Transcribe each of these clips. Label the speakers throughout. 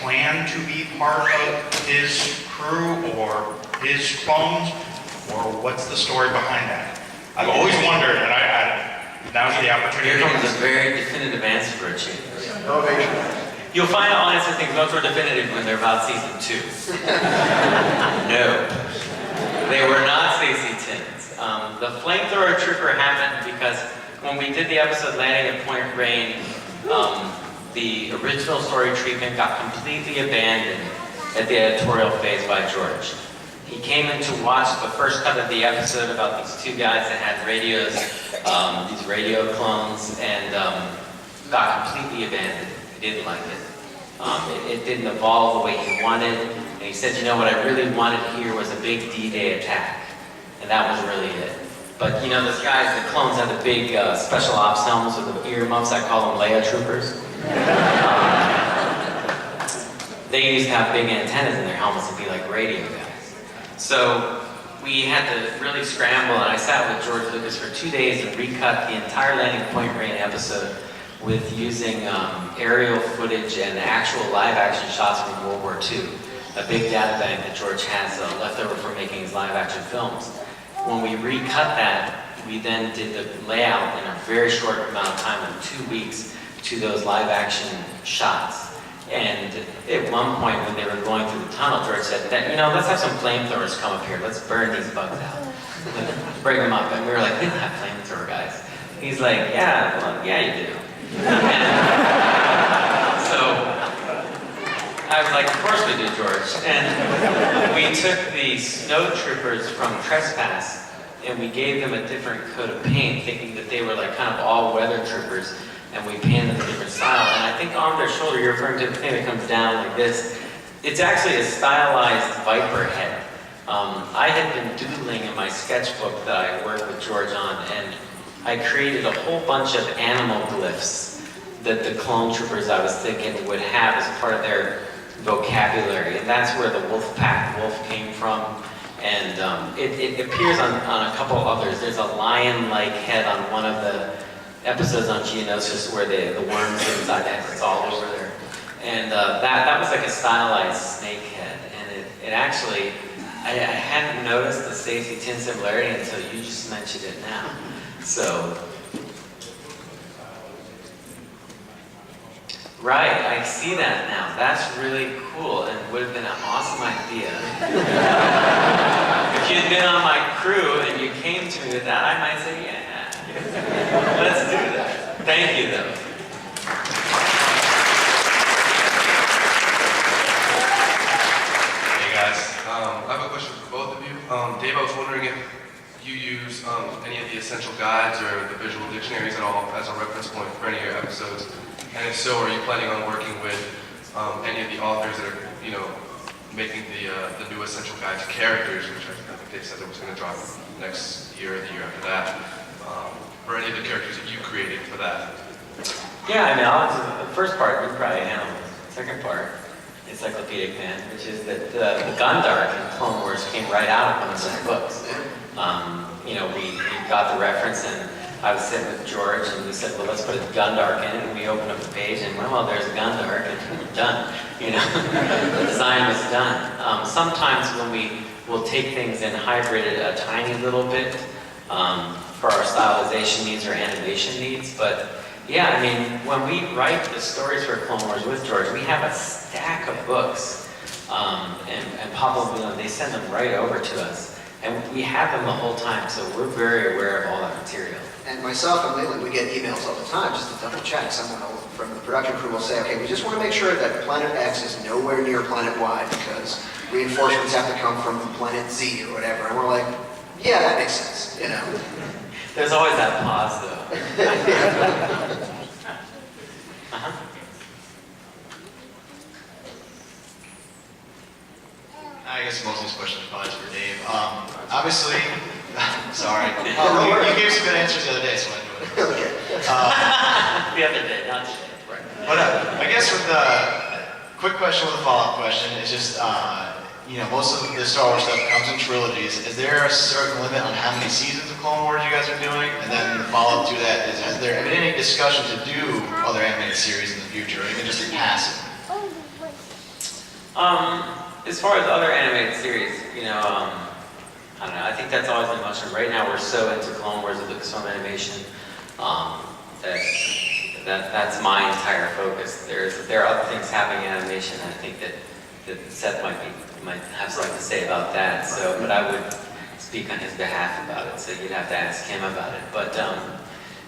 Speaker 1: plan to be part of his crew or his clones, or what's the story behind that? I've always wondered, and now's the opportunity.
Speaker 2: Here comes a very definitive answer for a change.
Speaker 3: Ovation.
Speaker 2: You'll find all answer things much more definitive when they're about season 2. No. They were not Stacey Tins. The flamethrower trooper happened because when we did the episode Landing at Point Rain, the original story treatment got completely abandoned at the editorial phase by George. He came in to watch the first cut of the episode about these 2 guys that had radios, these radio clones, and got completely abandoned. He didn't like it. It didn't evolve the way he wanted, and he said, you know, what I really wanted here was a big D-Day attack, and that was really it. But you know, those guys, the clones had the big special ops helmets with the earmuffs. I call them Leia troopers. They used to have big antennas in their helmets and be like radio guys. So we had to really scramble, and I sat with George Lucas for 2 days and recut the entire Landing Point Rain episode with using aerial footage and actual live-action shots from World War II, a big data bank that George has left over from making his live-action films. When we recut that, we then did the layout in a very short amount of time, in 2 weeks, to those live-action shots. And at one point when they were going through the tunnel, George said, you know, let's have some flamethrowers come up here. Let's burn these bugs out. Let's bring them up. And we were like, we don't have flamethrower guys. He's like, yeah, well, yeah, you do. So I was like, of course we do, George. And we took the snow troopers from Trespass and we gave them a different coat of paint, thinking that they were like kind of all-weather troopers, and we painted them a different style. And I think on their shoulder, you're referring to the thing that comes down like this. It's actually a stylized viper head. I had been doodling in my sketchbook that I worked with George on, and I created a whole bunch of animal glyphs that the clone troopers I was thinking would have as part of their vocabulary. And that's where the wolf pack wolf came from. And it appears on a couple others. There's a lion-like head on one of the episodes on Geonosis where the worms inside the head, it's all over there. And that was like a stylized snake head. And it actually, I hadn't noticed the Stacey Tin similarity until you just mentioned it now. So, right, I see that now. That's really cool and would have been an awesome idea. If you'd been on my crew and you came to me with that, I might say, yeah, let's do that. Thank you, though.
Speaker 4: Hey guys, I have a question for both of you. Dave, I was wondering if you use any of the essential guides or the visual dictionaries at all as a reference point for any of your episodes. And if so, are you planning on working with any of the authors that are, you know, making the new essential guides characters, which I think they said it was going to drop next year or the year after that, or any of the characters that you created for that?
Speaker 2: Yeah, I mean, I'll answer the first part, you probably handle the second part, Encyclopedic Man, which is that the Gundark in Clone Wars came right out of one of those books. You know, we got the reference, and I was sitting with George, and we said, well, let's put a Gundark in it, and we opened up the page, and well, there's a Gundark, and we're done. You know, the design was done. Sometimes when we will take things and hybrid it a tiny little bit for our stylization needs or animation needs, but yeah, I mean, when we write the stories for Clone Wars with George, we have a stack of books, and Pablo, you know, they send them right over to us. And we have them the whole time, so we're very aware of all that material.
Speaker 3: And myself and Leland, we get emails all the time just to double check. Someone from the production crew will say, okay, we just want to make sure that Planet X is nowhere near Planet Y because reinforcements have to come from Planet Z or whatever. And we're like, yeah, that makes sense, you know.
Speaker 2: There's always that pause, though.
Speaker 5: I guess most of these questions are probably for Dave. Obviously, sorry. You gave some good answers the other day, so I do it.
Speaker 2: The other day, not today.
Speaker 5: Right. But I guess with the quick question with a follow-up question is just, you know, most of the Star Wars stuff comes in trilogies. Is there a certain limit on how many seasons of Clone Wars you guys are doing? And then the follow-up to that is, has there been any discussion to do other animated series in the future, or even just in passing?
Speaker 2: As far as other animated series, I don't know, I think that's always been motion. Right now we're so into Clone Wars with Lucasfilm Animation, that's my entire focus. There are other things happening in animation, and I think that Seth might have something to say about that. So, but I would speak on his behalf about it, so you'd have to ask him about it. But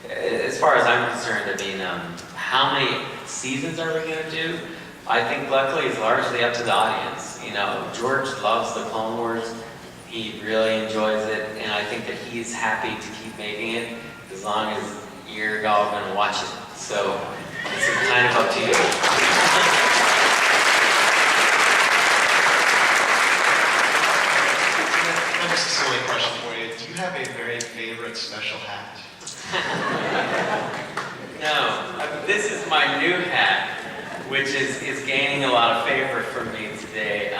Speaker 2: as far as I'm concerned, I mean, how many seasons are we going to do? I think luckily it's largely up to the audience. George loves the Clone Wars. He really enjoys it, and I think that he's happy to keep making it as long as you're all going to watch it. So it's kind of up to you.
Speaker 5: Just a silly question for you. Do you have a very favorite special hat?
Speaker 2: No, this is my new hat, which is gaining a lot of favor for me today.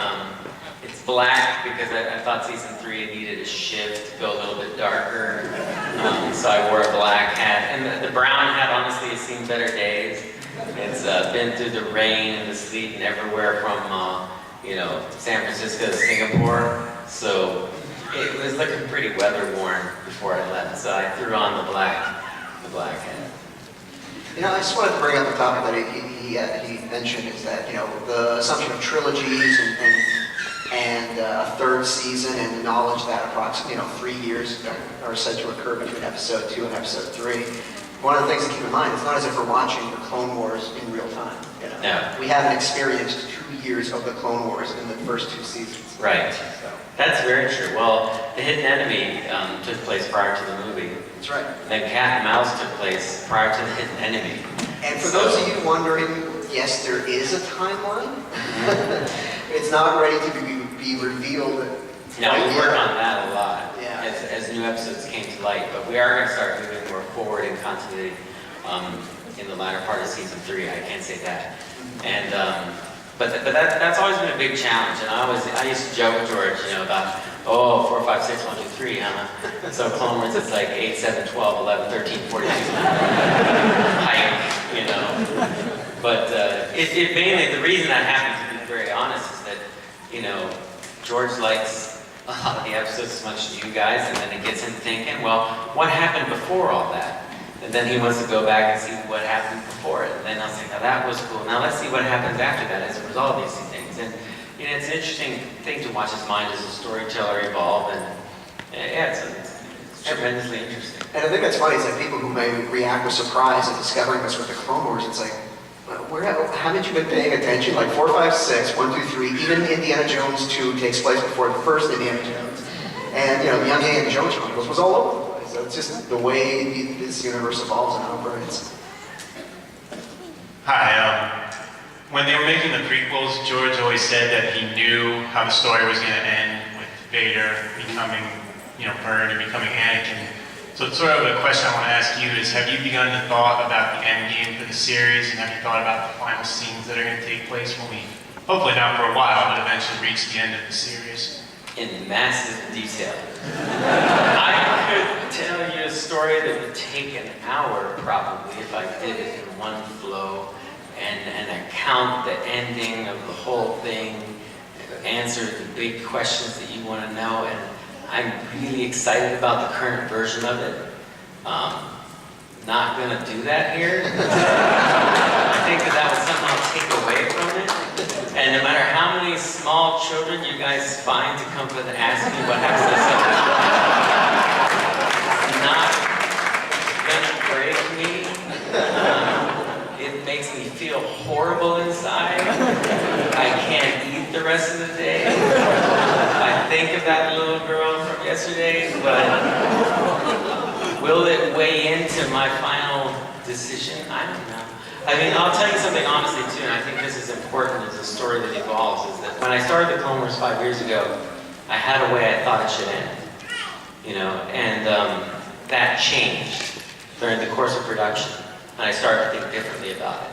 Speaker 2: It's black because I thought season 3 needed a shift to go a little bit darker, so I wore a black hat. And the brown hat, honestly, has seen better days. It's been through the rain and the sleet and everywhere from San Francisco to Singapore, so it was looking pretty weather-worn before I left. So I threw on the black hat.
Speaker 3: I just wanted to bring up the topic that he mentioned is that, the assumption of trilogies and a third season and the knowledge that approximately, 3 years are said to occur between episode 2 and episode 3. One of the things to keep in mind, it's not as if we're watching the Clone Wars in real time.
Speaker 2: No.
Speaker 3: We haven't experienced 2 years of the Clone Wars in the first 2 seasons.
Speaker 2: Right.
Speaker 3: So,
Speaker 2: That's very true. Well, The Hidden Enemy took place prior to the movie.
Speaker 3: that's right.
Speaker 2: Then Cat and Mouse took place prior to The Hidden Enemy.
Speaker 3: And for those of you wondering, yes, there is a timeline. It's not ready to be revealed.
Speaker 2: Now, we work on that a lot
Speaker 3: Yeah.
Speaker 2: as new episodes came to light, but we are going to start moving more forward in continuity in the latter part of season 3. I can't say that. And but that's always been a big challenge. And I used to joke with George, about 4, 5, 6, 1, 2, 3, huh? So Clone Wars is like 8, 7, 12, 11, 13, 14. Hike, But it mainly, the reason that happened, to be very honest, is that, George likes a lot of the episodes as much as you guys, and then it gets him thinking, well, what happened before all that? And then he wants to go back and see what happened before it. And then I'll say, now that was cool. Now let's see what happens after that as a result of these things. And it's an interesting thing to watch his mind as a storyteller evolve. And it's tremendously interesting.
Speaker 3: And I think that's funny, is that people who may react with surprise at discovering this with the Clone Wars, it's like, haven't you been paying attention? Like 4, 5, 6, 1, 2, 3, even Indiana Jones 2 takes place before the first Indiana Jones. And, the Young Indiana Jones Chronicles was all over the place. So it's just the way this universe evolves and operates.
Speaker 6: Hi, when they were making the prequels, George always said that he knew how the story was going to end with Vader becoming, burned and becoming Anakin. So it's sort of a question I want to ask you is, have you begun to thought about the endgame for the series, and have you thought about the final scenes that are going to take place when we, hopefully not for a while, but eventually reach the end of the series?
Speaker 2: In massive detail. I could tell you a story that would take an hour probably if I did it in one flow and account the ending of the whole thing, answer the big questions that you want to know, and I'm really excited about the current version of it. Not gonna do that here. I think that would somehow take away from it. And no matter how many small children you guys find to come and ask me what happens to this, it's not gonna break me. It makes me feel horrible inside. I can't eat the rest of the day. I think of that little girl from yesterday, but will it weigh into my final decision? I don't know. I mean, I'll tell you something honestly too, and I think this is important as a story that evolves, is that when I started the Clone Wars 5 years ago, I had a way I thought it should end, and that changed during the course of production, and I started to think differently about it.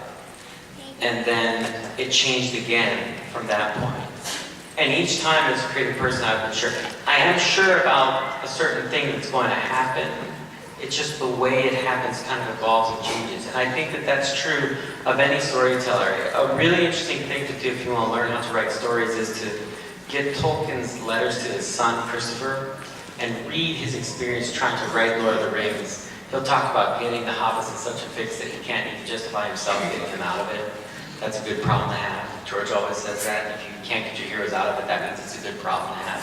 Speaker 2: And then it changed again from that point. And each time as a creative person, I've been sure. I am sure about a certain thing that's going to happen, It's just the way it happens kind of evolves and changes. And I think that that's true of any storyteller. A really interesting thing to do if you want to learn how to write stories is to get Tolkien's letters to his son, Christopher, and read his experience trying to write Lord of the Rings. He'll talk about getting the hobbits in such a fix that he can't even justify himself getting them out of it. That's a good problem to have. George always says that. If you can't get your heroes out of it, that means it's a good problem to have.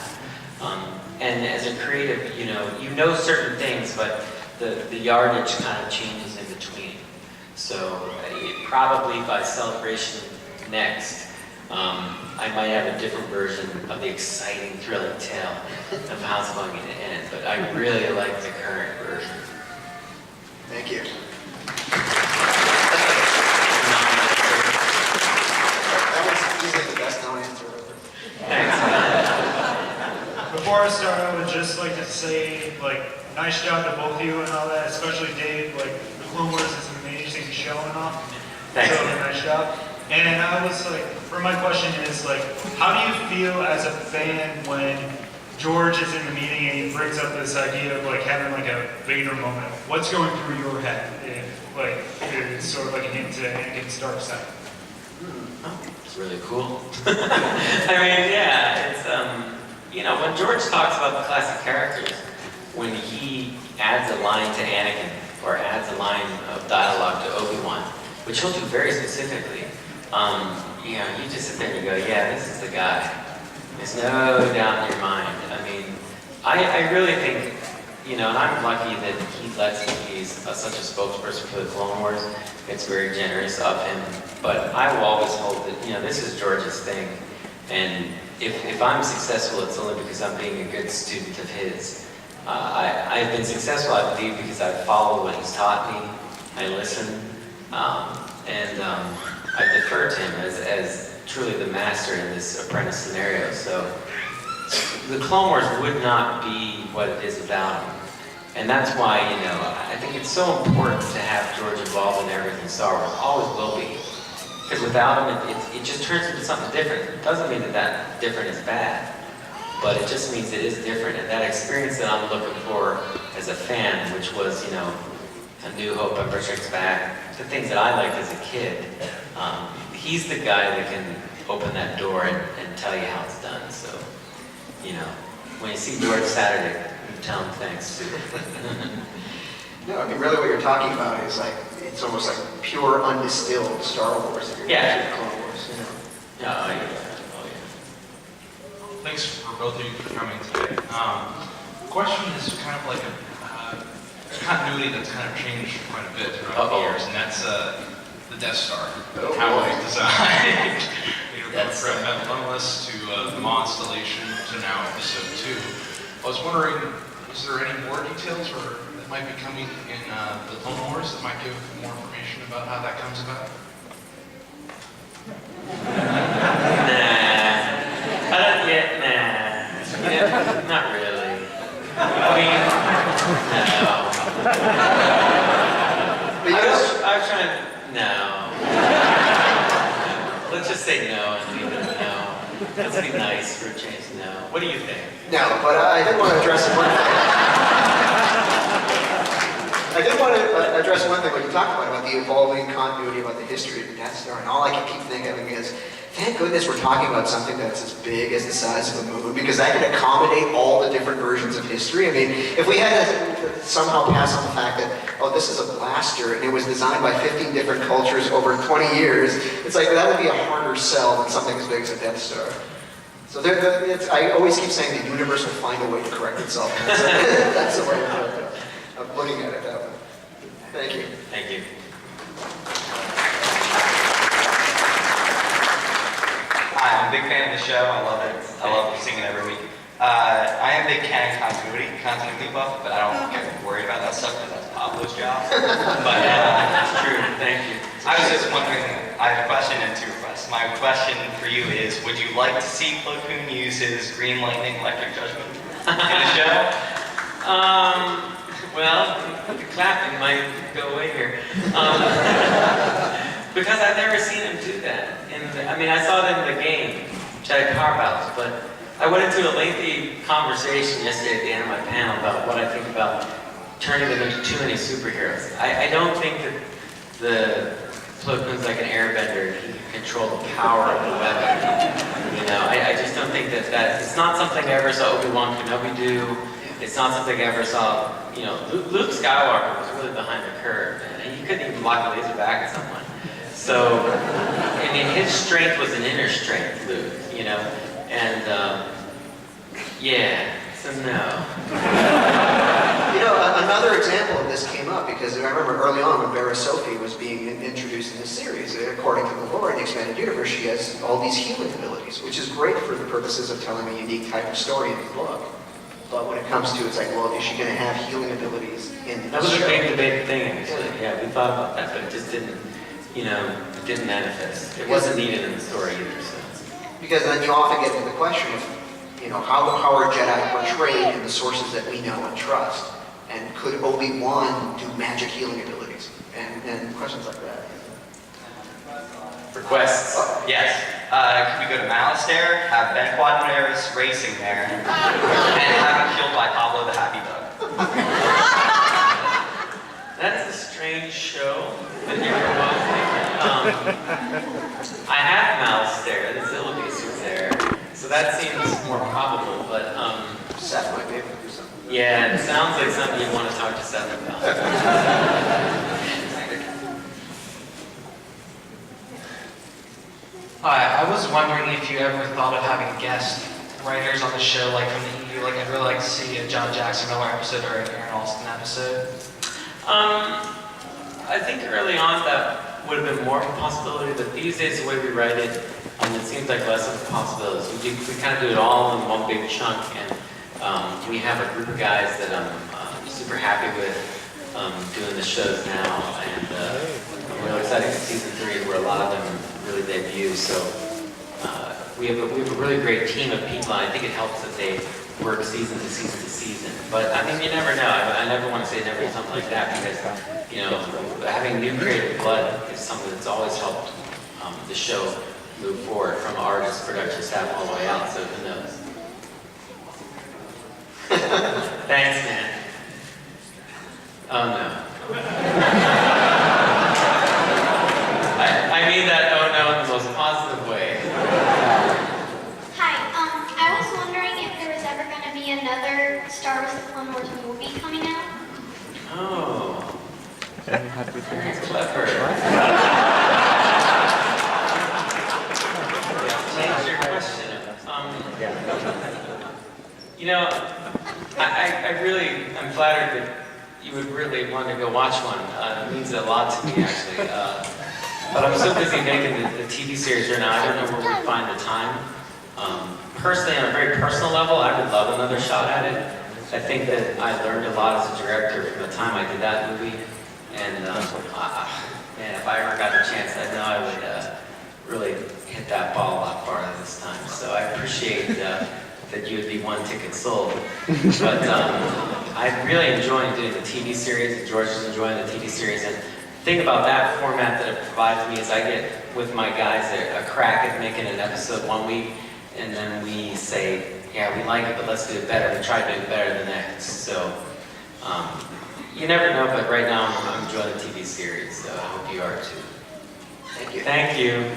Speaker 2: And as a creative, you know certain things, but the yardage kind of changes in between. So probably by Celebration next, I might have a different version of the exciting, thrilling tale of how it's going to end, but I really like the current version.
Speaker 3: Thank you. That was easily the best known answer ever.
Speaker 2: Thanks.
Speaker 7: Before I start, I would just like to say, nice job to both of you and all that, especially Dave. The Clone Wars is an amazing show and all.
Speaker 2: Thanks.
Speaker 7: So, nice job. And I was for my question is, how do you feel as a fan when George is in the meeting and he brings up this idea of having a Vader moment? What's going through your head if it's sort of a hint to Anakin's dark side?
Speaker 2: It's really cool. I mean, yeah, it's, when George talks about the classic characters, when he adds a line to Anakin, or adds a line of dialogue to Obi-Wan, which he'll do very specifically, you just sit there and you go, yeah, this is the guy. There's no doubt in your mind. I mean, I really think, and I'm lucky that he lets me be such a spokesperson for the Clone Wars. It's very generous of him. But I will always hold that, this is George's thing. And if I'm successful, it's only because I'm being a good student of his. I've been successful, I believe, because I follow what he's taught me. I listen. And I defer to him as truly the master in this apprentice scenario. So the Clone Wars would not be what it is without him. And that's why, I think it's so important to have George involved in everything Star Wars. Always will be. Because without him, it just turns into something different. It doesn't mean that different is bad, but it just means it is different. And that experience that I'm looking for as a fan, which was, A New Hope, Empire Strikes Back, the things that I liked as a kid, he's the guy that can open that door and tell you how it's done. So, when you see George Saturday, you tell him thanks too.
Speaker 3: No, I mean, really what you're talking about is it's almost like pure undistilled Star Wars. If you're
Speaker 2: Yeah.
Speaker 3: watching Clone Wars,
Speaker 2: Oh, yeah.
Speaker 8: Thanks for both of you for coming today. Question is kind of like a continuity that's kind of changed quite a bit throughout the years, and that's the Death Star, how it was designed. From Metaloneless to the Maw installation to now Episode 2. I was wondering, is there any more details that might be coming in the Clone Wars that might give more information about how that comes about?
Speaker 2: Not really. I mean, no. I was trying to, no. Let's just say no and leave it no. Let's be nice for a change, no. What do you think?
Speaker 3: No, but I did want to address one thing. When you talk about the evolving continuity, about the history of the Death Star, and all I can keep thinking is, thank goodness we're talking about something that's as big as the size of a moon, because that can accommodate all the different versions of history. I mean, if we had to somehow pass on the fact that, this is a blaster and it was designed by 15 different cultures over 20 years, it's that would be a harder sell than something as big as a Death Star. So I always keep saying the universe will find a way to correct itself. That's the way of looking at it that way. Thank you.
Speaker 2: Thank you.
Speaker 9: Hi, I'm a big fan of the show. I love it. I love seeing it every week. I am a big canon continuity buff, but I don't get worried about that stuff because that's Pablo's job. But
Speaker 2: That's true. Thank you.
Speaker 9: I was just wondering, I have a question and two requests. My question for you is, would you like to see Plo Koon use his green lightning electric judgment in the show?
Speaker 2: Well, the clapping might go away here. Because I've never seen him do that. I saw it in the game, Jedi Power Battles, but I went into a lengthy conversation yesterday at the end of my panel about what I think about turning them into too many superheroes. I don't think that the Plo Koon's like an airbender. He can control the power of the weapon. You know, I just don't think that it's not something I ever saw Obi-Wan Kenobi do. It's not something I ever saw, you know, Luke Skywalker was really behind the curve, and he couldn't even lock a laser back at someone. So, I mean, his strength was an inner strength, Luke, you know, and, yeah, so no.
Speaker 3: You know, another example of this came up because I remember early on when Vera Sophie was being introduced in this series, according to the lore in the expanded universe, she has all these healing abilities, which is great for the purposes of telling a unique type of story in the book. But when it comes to, it's like, well, is she going to have healing abilities in the
Speaker 2: That was a
Speaker 3: show?
Speaker 2: big debate thing, actually. Yeah, we thought about that, but it just didn't, you know, it didn't manifest. It wasn't needed in the story either, so.
Speaker 3: Because then you often get to the question of, you know, how are Jedi portrayed in the sources that we know and trust? And could Obi-Wan do magic healing abilities? And questions like that.
Speaker 2: Requests?
Speaker 9: Yes. Could we go to Malastare, have Ben Quadinaris racing there, and have him killed by Pablo the Happy Dog?
Speaker 2: That's a strange show that you're proposing. I have Malastare, the Zillibeast was there, so that seems more probable, but
Speaker 3: Seth might be able to do something.
Speaker 2: yeah, it sounds like something you'd want to talk to Seth about.
Speaker 10: Hi, I was wondering if you ever thought of having guest writers on the show, like from the EU. Like, I'd really like to see a John Jackson Miller episode or an Aaron Alston episode.
Speaker 2: I think early on that would have been more of a possibility, but these days the way we write it, it seems like less of a possibility. We kind of do it all in one big chunk, and we have a group of guys that I'm super happy with doing the shows now, and I'm really excited for season 3 where a lot of them really debut. So we have a really great team of people, and I think it helps that they work season to season to season. But I mean, you never know. I never want to say never something like that because, you know, having new creative blood is something that's always helped the show move forward from artists, production staff, all the way out. So who knows? Thanks, man. Oh no. I mean that oh no in the most positive way.
Speaker 11: Hi, I was wondering if there was ever going to be another Star Wars: The Clone Wars movie coming out.
Speaker 2: Oh. That's clever. Change your question. You know, I'm flattered that you would really want to go watch one. It means a lot to me, actually. But I'm so busy making the TV series right now, I don't know where we'd find the time. Personally, on a very personal level, I would love another shot at it. I think that I learned a lot as a director from the time I did that movie. And man, if I ever got the chance, I know I would really hit that ball a lot farther this time. So I appreciate that you would be one ticket sold. But I really enjoyed doing the TV series, and George is enjoying the TV series. And the thing about that format that it provides me is I get with my guys a crack at making an episode one week, and then we say, yeah, we like it, but let's do it better. We try to do it better the next. So you never know, but right now I'm enjoying the TV series, so I hope you are too.
Speaker 3: Thank you.
Speaker 2: Thank you.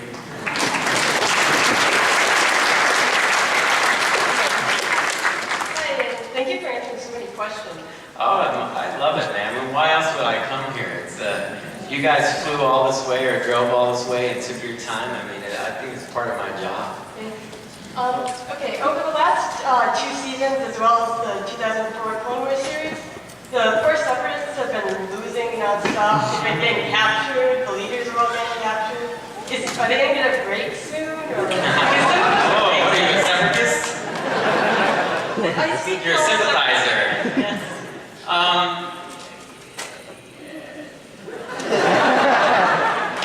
Speaker 12: Thank you for answering so many questions.
Speaker 2: Oh, I love it, man. I mean, why else would I come here? It's you guys flew all this way or drove all this way and took your time. I mean, I think it's part of my job.
Speaker 12: Okay, over the last 2 seasons, as well as the 2004 Clone Wars series, the first Separatists have been losing nonstop. They've been getting captured. The leaders are all getting captured. Are they going to get a break soon? Or
Speaker 2: Oh, what are you, a separatist? You're a sympathizer.
Speaker 12: Yes.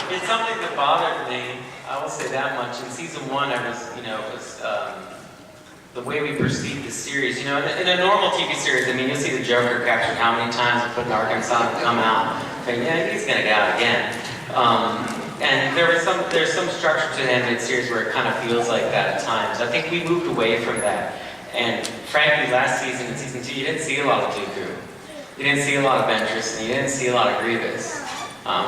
Speaker 2: It's something that bothered me. I will say that much. In season 1, I was, it was the way we perceived the series. In a normal TV series, I mean, you'll see the Joker captured how many times and put in Arkansas and come out. And yeah, he's gonna get out again. And there's some structure to the animated series where it kind of feels like that at times. I think we moved away from that. And frankly, last season, in season 2, you didn't see a lot of Dooku. You didn't see a lot of Ventress, and you didn't see a lot of Grievous.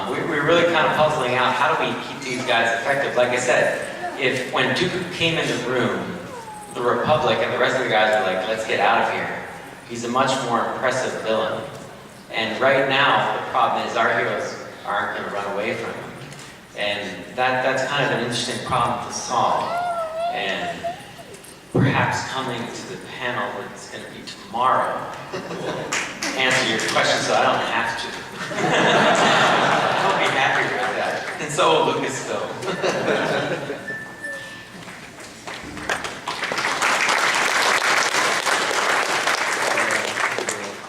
Speaker 2: We were really kind of puzzling out how do we keep these guys effective. Like I said, if when Dooku came in the room, the Republic and the rest of the guys were like, let's get out of here. He's a much more impressive villain. And right now, the problem is our heroes aren't going to run away from him. And that's kind of an interesting problem to solve. And perhaps coming to the panel that's going to be tomorrow will answer your question so I don't have to. I'll be happy with that. And so will Lucasfilm.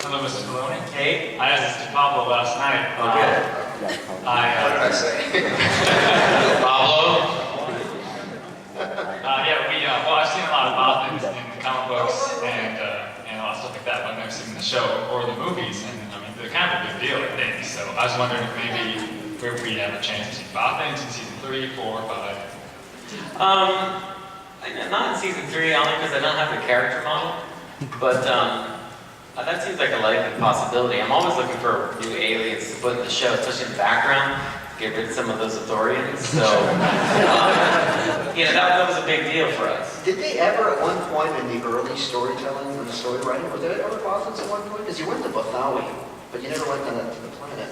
Speaker 13: Hello, Mr. Filoni.
Speaker 2: Hey.
Speaker 13: I asked this to Pablo last night.
Speaker 2: Oh, good.
Speaker 3: What did I say?
Speaker 2: Pablo?
Speaker 13: Well, I've seen a lot of Bothans in the comic books and a lot of stuff like that, but I've never seen the show or the movies, and I mean, they're kind of a big deal, I think. So I was wondering if maybe we'd have a chance to see Bothans in season 3, 4, 5.
Speaker 2: Not in season 3, only because I don't have the character model, but that seems like a likely possibility. I'm always looking for new aliens to put in the show, especially in the background, to get rid of some of those Authorians. So, that was a big deal for us.
Speaker 3: Did they ever, at one point in the early storytelling and the story writing, were there ever Bothans at one point? Because you went to Bothawi, but you never went to the planet.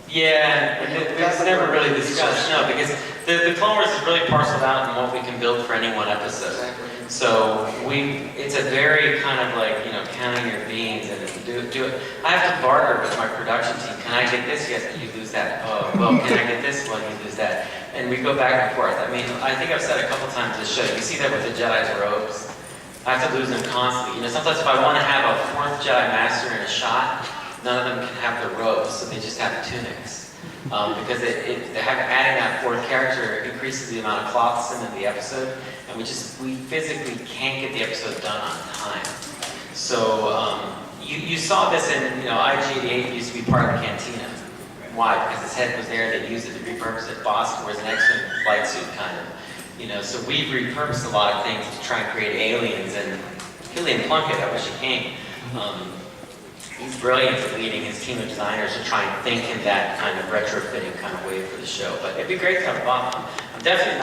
Speaker 2: Yeah, it was never really discussed, no, because the Clone Wars is really parceled out in what we can build for any one episode.
Speaker 3: Exactly.
Speaker 2: So it's a very kind of like, counting your beans and do it. I have to barter with my production team. Can I get this? Yes, you lose that. Oh, well, can I get this one? You lose that. And we go back and forth. I mean, I think I've said a couple times this show, you see that with the Jedi's robes. I have to lose them constantly. Sometimes if I want to have a 4th Jedi Master in a shot, none of them can have their robes, so they just have tunics. Because adding that 4th character increases the amount of cloth sent in the episode, and we physically can't get the episode done on time. So you saw this in, IG-88 used to be part of the cantina. Why? Because his head was there, they used it to repurpose it. Bossk wears an X-Wing flight suit, kind of. So we've repurposed a lot of things to try and create aliens, and Killian Plunkett, I wish he came. He's brilliant at leading his team of designers to try and think in that kind of retrofitting kind of way for the show. But it'd be great to have Bob. I'm definitely